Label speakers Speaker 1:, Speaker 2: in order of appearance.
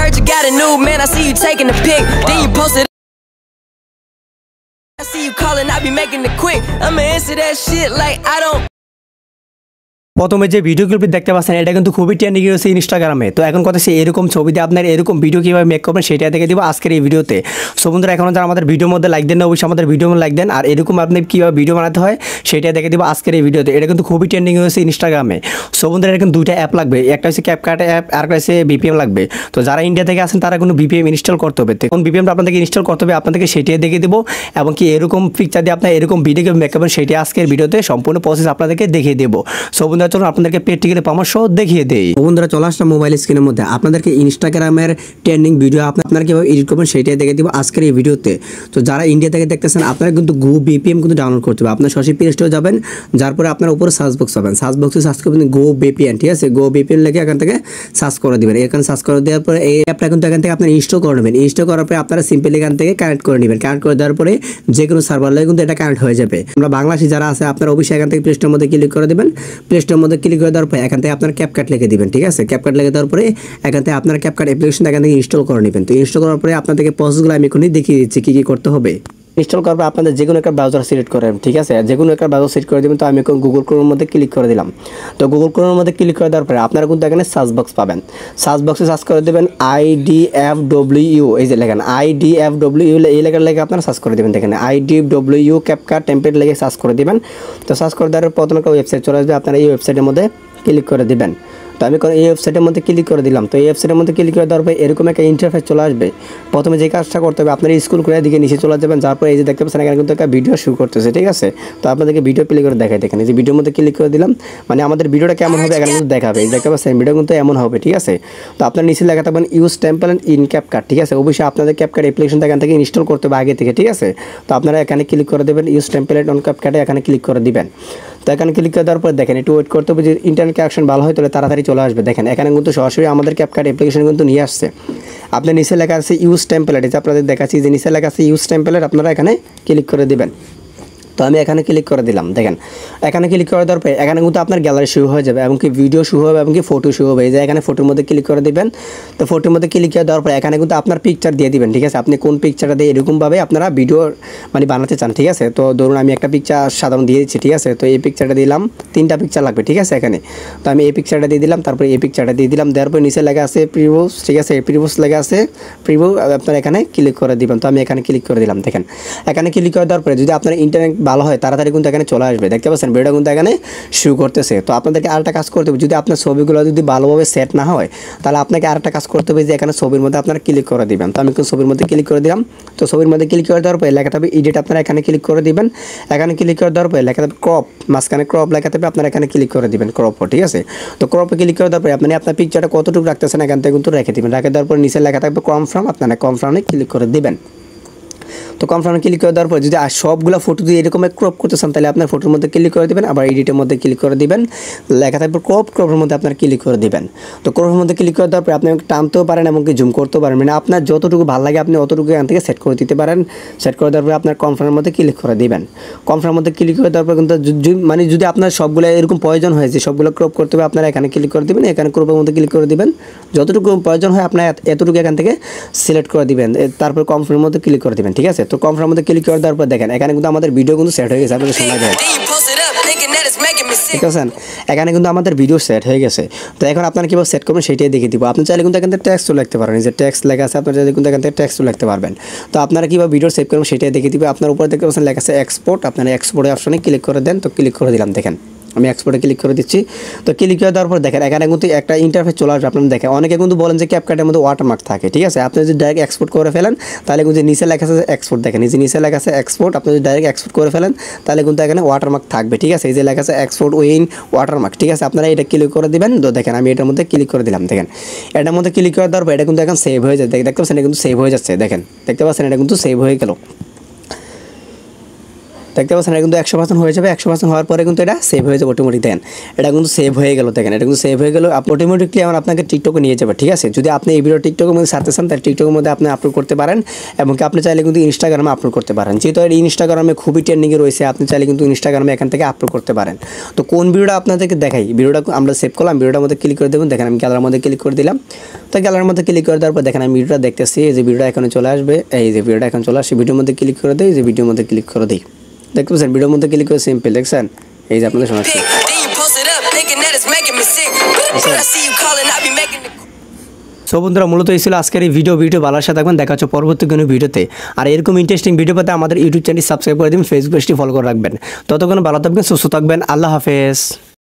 Speaker 1: heard you got a new man, I see you taking the pic. Then you posted. I see you calling, I be making it quick. I'ma answer that shit like I don't.
Speaker 2: প্রথমে যে video ক্লিপটি দেখতে পাচ্ছেন এটা কিন্তু খুবই trending হয়েছে ইনস্টাগ্রামে। তো এখন কথা হচ্ছে এরকম ছবিতে আপনার এরকম ভিডিও কীভাবে মেক করবেন সেটা দেখে দিব আজকের এই ভিডিওতে। সো বন্ধুরা এখনও যারা আমাদের ভিডিওর মধ্যে লাইক দেন না অবশ্যই আমাদের ভিডিও লাইক দেন, আর এরকম আপনি কীভাবে ভিডিও বানাতে হয় সেটা দেখে দিব আজকের এই ভিডিওতে। এটা কিন্তু খুবই ট্রেন্ডিং হয়েছে ইনস্টাগ্রামে। সো বন্ধুরা এরকম দুইটা অ্যাপ লাগবে, একটা হচ্ছে ক্যাপকাট অ্যাপ আর একটা হচ্ছে বিপিএম লাগবে। তো যারা ইন্ডিয়া থেকে আসেন তারা কিন্তু বিপিএম ইনস্টল করতে হবে। কোন বিপিএমটা আপনাদেরকে ইনস্টল করতে হবে আপনাদেরকে সেটাই দেখে দেবো, এবং কি এরকম পিকচার দিয়ে আপনার এরকম ভিডিও মেক করবেন সেটা আজকের ভিডিওতে সম্পূর্ণ প্রসেস আপনাদেরকে দেখিয়ে দেবো। সো বন্ধুরা চলুন আপনাদেরকে টিকিটের পরামর্শ দেখিয়ে দেই। বন্ধুরা চলে আসলাম মোবাইল স্ক্রিনের মধ্যে, আপনাদেরকে ইনস্টাগ্রামের ট্রেন্ডিং ভিডিও আপনারা কীভাবে এডিট করবেন সেটাই দেখে দিব আজকের এই ভিডিওতে। তো যারা ইন্ডিয়া থেকে দেখতেছেন আপনারা কিন্তু গো বিপিএম কিন্তু ডাউনলোড করতে হবে। আপনার সরাসরি প্লে স্টোরে যাবেন, যার পরে আপনার উপরে সার্চ বক্স পাবেন, সার্চ বক্সে সার্চ করবেন গো বিপিএন, ঠিক আছে? গো বিপিএন লিখে এখান থেকে সার্চ করে দেবেন। এখানে সার্চ করে দেওয়ার পরে এই অ্যাপটা কিন্তু এখান থেকে আপনারা ইনস্টল করে নেবেন। ইনস্টল করার পরে আপনারা সিম্পলি এখান থেকে কানেক্ট করে নেবেন। কানেক্ট করে দেওয়ার পরে যে কোনো সার্ভার লাগে কিন্তু এটা কানেক্ট হয়ে যাবে। আমরা বাংলাদেশি যারা আছে আপনারা অবশ্যই এখান থেকে প্লে স্টোরের মধ্যে ক্লিক করে দেবেন। প্লে স্টোরের মধ্যে ক্লিক করে দেওয়ার পরে এখান থেকে আপনার ক্যাপকাট লিখে দিবেন, ঠিক আছে? ক্যাপকাট লিখে দেওয়ার পরে এখান থেকে আপনার ক্যাপকাট অ্যাপ্লিকেশন এখান থেকে ইনস্টল করে নেবেন। তো ইনস্টল করার পরে আপনাদেরকে প্রসেসগুলো আমি এখনই দেখিয়ে দিচ্ছি কী কী করতে হবে। ইনস্টল করার পর আপনাদের যে কোনো একটা ব্রাউজার সিলেক্ট করেন, ঠিক আছে? যে কোনো একটা ব্রাউজার সিলেক্ট করে দেবেন। তো আমি এখন গুগল ক্রোমের মধ্যে ক্লিক করে দিলাম। তো গুগল ক্রোমের মধ্যে ক্লিক করে দেওয়ার পরে আপনারা কিন্তু এখানে সার্চ বক্স পাবেন। সার্চ বক্সে সার্চ করে দেবেন IDEWU, এই যে লেখেন IDEWU, এই লেখার লেগে আপনারা সার্চ করে দেবেন। দেখেন IDEWU ক্যাপকাট টেমপ্লেট লেগে সার্চ করে দেবেন। তো সার্চ করে দেওয়ার প্রথমে একটা ওয়েবসাইট চলে আসবে, আপনারা এই ওয়েবসাইটের মধ্যে ক্লিক করে দেবেন। তো আমি এই ওয়েবসাইটের মধ্যে ক্লিক করে দিলাম। তো এই ওয়েবসাইটের মধ্যে ক্লিক করে দেওয়ার পরে এরকম একটা ইন্টারফেস চলে আসবে। প্রথমে যে কাজটা করতে হবে আপনারা স্কুল করে দিকে নিচে চলে যাবেন, যার পরে এই যে দেখতে পাচ্ছেন এখানে কিন্তু একটা ভিডিও শুরু করতেছে, ঠিক আছে? তো আপনাদেরকে ভিডিও প্লে করে দেখাই। দেখেন এই যে ভিডিওর মধ্যে ক্লিক করে দিলাম, মানে আমাদের ভিডিওটা কেমন হবে এখানে কিন্তু দেখাবে। দেখতে পাচ্ছেন ভিডিও কিন্তু এমন হবে, ঠিক আছে? তো আপনার নিচে লেখা থাকবেন ইউজ টেমপ্লেট ইন ক্যাপকাট, ঠিক আছে? অবশ্যই আপনাদের ক্যাপকাট অ্যাপ্লিকেশনটা এখান থেকে ইনস্টল করতে হবে আগে থেকে, ঠিক আছে? তো আপনারা এখানে ক্লিক করে দেবেন ইউজ টেমপ্লেট অন ক্যাপকাটে, এখানে ক্লিক করে দিবেন। তো এখানে ক্লিক করে দেওয়ার পর দেখেন একটু ওয়েট করতে হবে, যে ইন্টারনেট কানেকশন ভালো হয় তাহলে তাড়াতাড়ি চলে আসবে। দেখেন এখানে কিন্তু সরাসরি আমাদের ক্যাপকাট অ্যাপ্লিকেশন কিন্তু নিয়ে আসছে। আপনার নিচে লেখা আছে ইউজ টেমপ্লেট, এটা আপনাদের দেখাচ্ছি যে নিচে লেখা আছে ইউজ টেমপ্লেট, আপনারা এখানে ক্লিক করে দিবেন। তো আমি এখানে ক্লিক করে দিলাম। দেখেন এখানে ক্লিক করে দেওয়ার পরে এখানে কিন্তু আপনার গ্যালারি শুরু হয়ে যাবে, এবং কি ভিডিও শুরু হবে, এবং কি ফটো শুরু হবে। এই যে এখানে ফটোর মধ্যে ক্লিক করে দিবেন। তো ফটোর মধ্যে ক্লিক করে দেওয়ার পরে এখানে কিন্তু আপনার পিকচার দিয়ে দিবেন, ঠিক আছে? আপনি কোন পিকচারটা দিয়ে এরকমভাবে আপনারা ভিডিও মানে বানাতে চান, ঠিক আছে? তো ধরুন আমি একটা পিকচার সাধারণ দিয়ে দিচ্ছি, ঠিক আছে? তো এই পিকচারটা দিলাম, 3টা পিকচার লাগবে, ঠিক আছে? এখানে তো আমি এই পিকচারটা দিয়ে দিলাম, তারপরে এই পিকচারটা দিয়ে দিলাম। দেওয়ার পরে নিচে লেখা আছে প্রিভিউস, ঠিক আছে? প্রিভিউস লেখা আছে প্রিভিউ, আপনারা এখানে ক্লিক করে দিবেন। তো আমি এখানে ক্লিক করে দিলাম। দেখেন এখানে ক্লিক করে দেওয়ার পরে যদি আপনার ইন্টারনেট ভালো হয় তাড়াতাড়ি এখানে চলে আসবে। দেখতে পাচ্ছেন ভিডিওটা কিন্তু এখানে শুরু করতেছে। তো আপনাদেরকে আরেকটা কাজ করতে হবে, যদি আপনার ছবিগুলো যদি ভালোভাবে সেট না হয় তাহলে আপনাকে আরেকটা কাজ করতে হবে, যে এখানে ছবির মধ্যে আপনারা ক্লিক করে দিবেন। তো আমি ছবির মধ্যে ক্লিক করে দিলাম। তো ছবির মধ্যে ক্লিক করে দেওয়ার পরে লেখা থাকবে এডিট, আপনারা এখানে ক্লিক করে দিবেন। এখানে ক্লিক করে দেওয়ার পরে লেখা থাকবে ক্রপ, মাঝখানে ক্রপ লেখা থাকবে, আপনারা এখানে ক্লিক করে দিবেন ক্রপ, ঠিক আছে? তো ক্রপে ক্লিক করে দেওয়ার পরে আপনি আপনার পিকচারটা কতটুকু রাখতেছেন এখান থেকে কিন্তু রেখে দিবেন। রেখে দেওয়ার পরে নিচে লেখা থাকবে কনফার্ম, আপনারা কনফার্মে ক্লিক করে দিবেন। তো কনফার্মে ক্লিক করে দেওয়ার পর যদি সবগুলো ফটো দিয়ে এরকম ক্রপ করতে চান তাহলে আপনার ফটোর মধ্যে ক্লিক করে দেবেন, আবার এডিটের মধ্যে ক্লিক করে দিবেন, লেখা থাকবে ক্রপের মধ্যে আপনার ক্লিক করে দিবেন। তো ক্রপের মধ্যে ক্লিক করে দেওয়ার পর আপনি টানতেও পারেন এমনকি জুম করতেও পারেন, মানে আপনার যতটুকু ভালো লাগে আপনি অতটুকু এখান থেকে সেট করে দিতে পারেন। সেট করে দেওয়ার পর আপনার কনফার্মের মধ্যে ক্লিক করে দিবেন। কনফার্মের মধ্যে ক্লিক করে দেওয়ার পর কিন্তু মানে যদি আপনার সবগুলো এরকম প্রয়োজন হয় যে সবগুলো ক্রপ করতে হবে, আপনারা এখানে ক্লিক করে দিবেন। এখানে ক্রপের মধ্যে ক্লিক করে দিবেন, যতটুকু প্রয়োজন হয় আপনার এতটুকু এখান থেকে সিলেক্ট করে দিবেন। তারপর কনফার্মের মধ্যে ক্লিক করে দিবেন, ঠিক আছে? তো কনফার্মের মধ্যে ক্লিক করে দেওয়ার পর দেখেন এখানে কিন্তু আমাদের ভিডিও কিন্তু সেট হয়ে গেছে, আপনাদের শোনা যায়, ঠিক আছে? এখানে কিন্তু আমাদের ভিডিও সেট হয়ে গেছে। তো এখন আপনারা কীভাবে সেট করবেন সেটাই দেখিয়ে দিব। আপনি চাইলে কিন্তু এখান থেকে টেক্সটও লিখতে পারেন, যে টেক্সট লেখা আছে আপনারা চাইলে কিন্তু এখান থেকে টেক্সটও লিখতে পারবেন। তো আপনারা কীভাবে ভিডিও সেভ করবেন সেটাই দেখিয়ে দিব। আপনার উপরে দেখতে পাচ্ছেন লেখা আছে এক্সপোর্ট, আপনারা এক্সপোর্টের অপশনে ক্লিক করে দেন। তো ক্লিক করে দিলাম, দেখেন আমি এক্সপোর্টে ক্লিক করে দিচ্ছি। তো ক্লিক করে দেওয়ার পর দেখেন এখানে কিন্তু একটা ইন্টারফেস চলে আসবে। আপনারা দেখেন অনেকে কিন্তু বলেন যে ক্যাপকাটের মধ্যে ওয়াটারমার্ক থাকে, ঠিক আছে? আপনি যদি ডাইরেক্ট এক্সপোর্ট করে ফেলেন তাহলে কিন্তু নিচে লেখা আছে এক্সপোর্ট, দেখেন নিচে লেখা আছে এক্সপোর্ট, আপনি যদি ডাইরেক্ট এক্সপোর্ট করে ফেলেন তাহলে কিন্তু এখানে ওয়াটারমার্ক থাকবে, ঠিক আছে? এই যে লেখা আছে এক্সপোর্ট উইন ওয়াটারমার্ক, ঠিক আছে? আপনারা এটা ক্লিক করে দিবেন। তো দেখেন আমি এটার মধ্যে ক্লিক করে দিলাম। দেখেন এটার মধ্যে ক্লিক করে দেওয়ার পর এটা কিন্তু এখন সেভ হয়ে যায়। দেখতে পাচ্ছেন এটা কিন্তু সেভ হয়ে যাচ্ছে, দেখেন দেখতে পাচ্ছেন এটা কিন্তু সেভ হয়ে গেল। দেখতে পাচ্ছেন এটা কিন্তু 100% হয়ে যাবে। 100% হওয়ার পরে কিন্তু এটা সেভ হয়ে যাবে অটোমেটিক। দেখেন এটা কিন্তু সেভ হয়ে গেল। দেখেন এটা কিন্তু সেভ হয়ে গেল। অটোমেটিকলি আমার আপনাকে টিকটকে নিয়ে যাবে, ঠিক আছে। যদি আপনি এই ভিডিও টিকটকের মধ্যে ছাড়তে চান তাহলে টিকটকের মধ্যে আপনি আপলোড করতে পারেন, এবং আপনি চাইলে কিন্তু ইনস্টাগ্রামে আপলোড করতে পারেন। যেহেতু এর ইনস্টাগ্রামে খুবই ট্রেন্ডিংয়ে রয়েছে, আপনি চাইলে কিন্তু ইনস্টাগ্রামে এখান থেকে আপলোড করতে পারেন। তো কোন ভিডিওটা আপনাদেরকে দেখাই, ভিডিওটা আমরা সেভ করলাম, ভিডিওটার মধ্যে ক্লিক করে দেবেন। দেখেন আমি গ্যালারির মধ্যে ক্লিক করে দিলাম। তো গ্যালারির মধ্যে ক্লিক করে দেওয়ার পর দেখেন আমি ভিডিওটা দেখতেছি, এই যে ভিডিওটা এখানে চলে আসবে, এই যে ভিডিওটা এখন চলে আসে। ভিডিওর মধ্যে ক্লিক করে দেই, এই যে ভিডিওর মধ্যে ক্লিক করে দিই। দেখতে পাচ্ছেন ভিডিওর মধ্যে ক্লিক করে সিম্পল, দেখছেন এই যে আপনাদের শোনাচ্ছি। সো বন্ধুরা মূলত এই ছিল আজকের এই ভিডিও ভালো সাথে থাকবেন, দেখা হচ্ছে পরবর্তী কোনো ভিডিওতে। আর এরকম ইন্টারেস্টিং ভিডিও পেতে আমাদের ইউটিউব চ্যানেল সাবস্ক্রাইব করে দিন, ফেসবুক পেজটি ফলো করে রাখবেন। ততক্ষণ ভালো থাকবেন, সুস্থ থাকবেন, আল্লাহ হাফেজ।